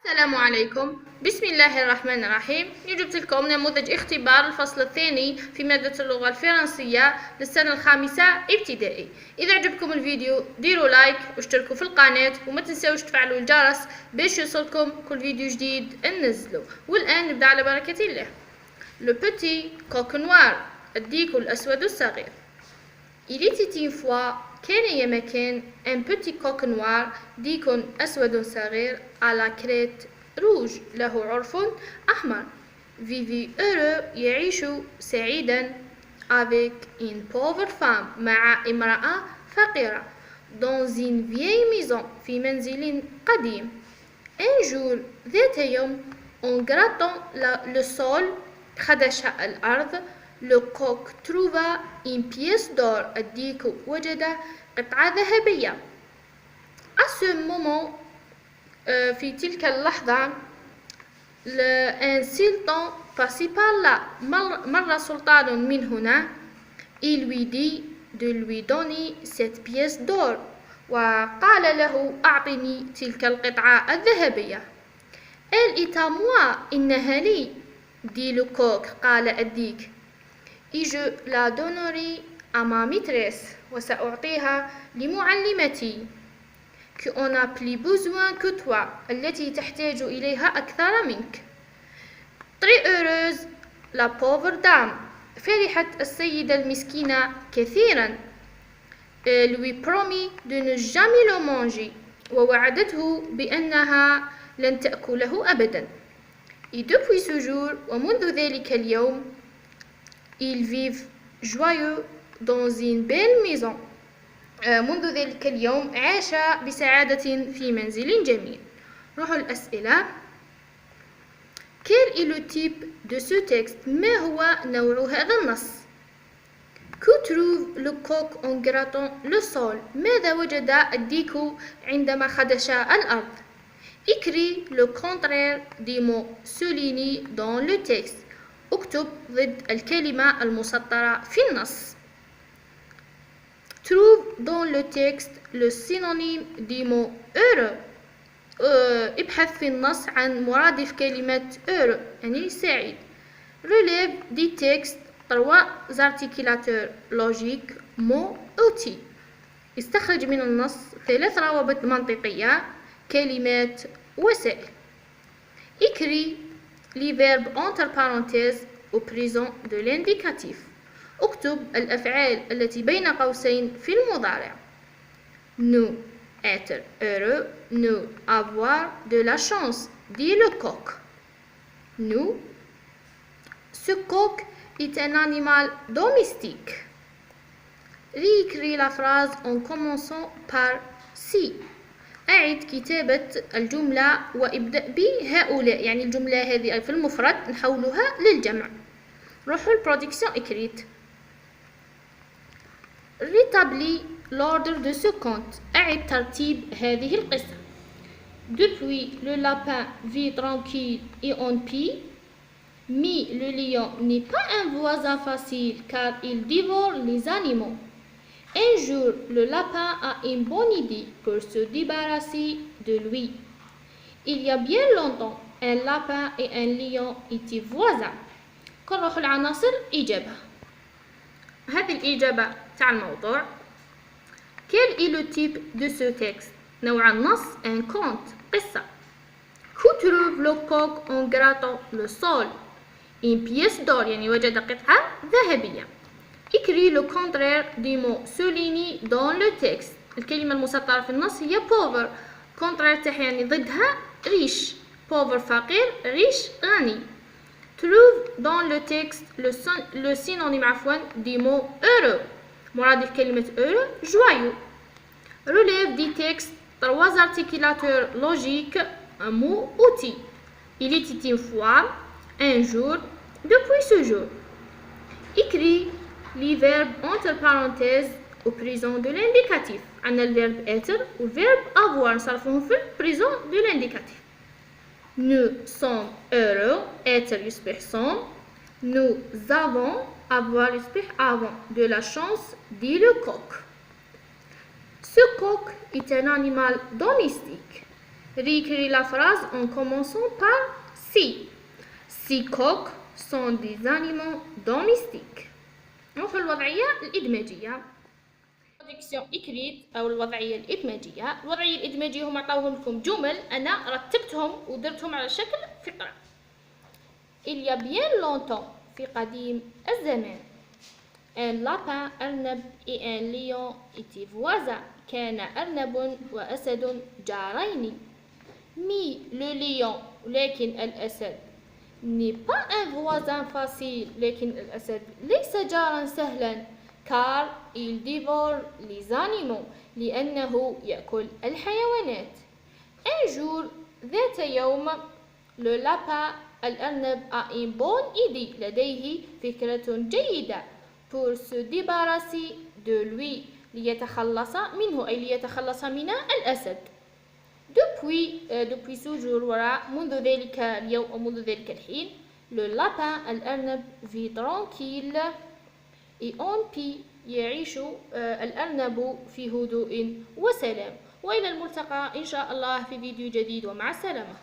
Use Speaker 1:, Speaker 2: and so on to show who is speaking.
Speaker 1: السلام عليكم. بسم الله الرحمن الرحيم. جبت لكم نموذج اختبار الفصل الثاني في مادة اللغة الفرنسية للسنة الخامسة ابتدائي. إذا عجبكم الفيديو ديروا لايك واشتركوا في القناة وما تنسوش تفعلوا الجرس باش يوصلكم كل فيديو جديد ننزله. والآن نبدأ على بركة الله. Le petit coq noir، الديك الأسود الصغير. Il était une fois كان يمكن un petit coq noir ديك أسود صغير على crête rouge له عرف أحمر. vivait heureux يعيش سعيدا avec une pauvre femme مع امرأة فقيرة dans une vieille maison في منزل قديم. un jour ذات يوم en grattant le sol خدش الأرض le coq trouva une pièce d'or الديك وجد قطعة ذهبية. à ce moment في تلك اللحظة un sultan passait par là مر سلطان من هنا. il lui dit de lui donner cette pièce d'or وقال له أعطني تلك القطعة الذهبية. elle est à moi إنها لي dit le coq قال الديك. et je la donnerai à ma maîtresse وسأعطيها لمعلمتي qui en a plus besoin que toi التي تحتاج إليها أكثر منك. très heureuse la pauvre dame فرحت السيدة المسكينة كثيرا. lui promet de ne jamais le manger ووعدته بأنها لن تأكله أبدا. et depuis ce jour ومنذ ذلك اليوم ils vivent joyeux dans une belle maison. منذ ذلك اليوم عاش بسعادة في منزل جميل. روح الأسئلة. Quel est le type de ce texte؟ ما هو نوع هذا النص؟ Que trouve le coq en grattant le sol؟ ماذا وجد الديك عندما خدش الأرض؟ Écris le contraire des mots soulignés dans le texte. اكتب ضد الكلمة المسطرة في النص. trouve dans le texte le synonyme du mot heureux. ابحث في النص عن مرادف كلمة heureux يعني سعيد. relève du texte trois articulateurs logiques mots outils. استخرج من النص ثلاث روابط منطقية كلمات وسائل. écris les verbes entre parenthèses au présent de l'indicatif. اكتب الأفعال التي بين قوسين في المضارع. nous être heureux nous avoir de la chance dit le coq. nous ce coq est un animal domestique. réécris la phrase en commençant par si. أعد كتابة الجملة وابدأ بهؤلاء يعني الجملة هذه في المفرد نحولها للجمع. روحوا البرودكسيون écrite. rétablis l'ordre de ce conte. أعد ترتيب هذه القصة. depuis le lapin vit tranquille et en paix mais le lion n'est pas un voisin facile car il dévore les animaux. un jour le lapin a une bonne idée pour se débarrasser de lui. il y a bien longtemps un lapin et un lion étaient voisins. نروح العناصر إجابة. هذه الإجابة تاع الموضوع. quel est le type de ce texte؟ نوع النص un conte قصة. que trouve le coq en grattant le sol؟ une pièce d'or يعني وجد قطعة ذهبية. écris le contraire des mots soulignés dans le texte. الكلمة المسطرة في النص هي pauvre. contraire تاعها يعني ضدها riche. pauvre فقير riche غني. trouve dans le texte le synonyme du mot heureux. مرادف كلمة heureux joyeux. relève du texte trois articulateurs logiques un mot outil. il était une fois un jour depuis ce jour. écris les verbes entre parenthèses au présent de l'indicatif. عندنا الverbe être و verbe avoir نصرفوهم في présent de l'indicatif. nous sommes heureux être يصبح sont. nous avons avoir يصبح avant. de la chance dit le coq. ce coq est un animal domestique. réécrire la phrase en commençant par si. Ces coqs sont des animaux domestiques. نروح الوضعية الإدماجية. traduction écrite أو الوضعية الإدماجية. الوضعية الإدماجية هم عطاوهم لكم جمل أنا رتبتهم ودرتهم على شكل فقرة. Il y a bien longtemps في قديم الزمان un lapin أرنب et un lion étaient voisins. كان أرنب وأسد جارين. Mais le lion لكن الأسد n'est pas un voisin facile. لكن الأسد ليس جارا سهلا car il dévore les animaux لأنه يأكل الحيوانات. Un jour ذات يوم le lapin الأرنب a une bonne idée. لديه فكرة جيدة pour se débarrasser de lui ليتخلص منه أي ليتخلص من الأسد. depuis ce jour منذ ذلك اليوم أو منذ ذلك الحين le lapin الأرنب vit tranquille et en paix يعيش الأرنب في هدوء وسلام. وإلى الملتقى إن شاء الله في فيديو جديد ومع السلامة.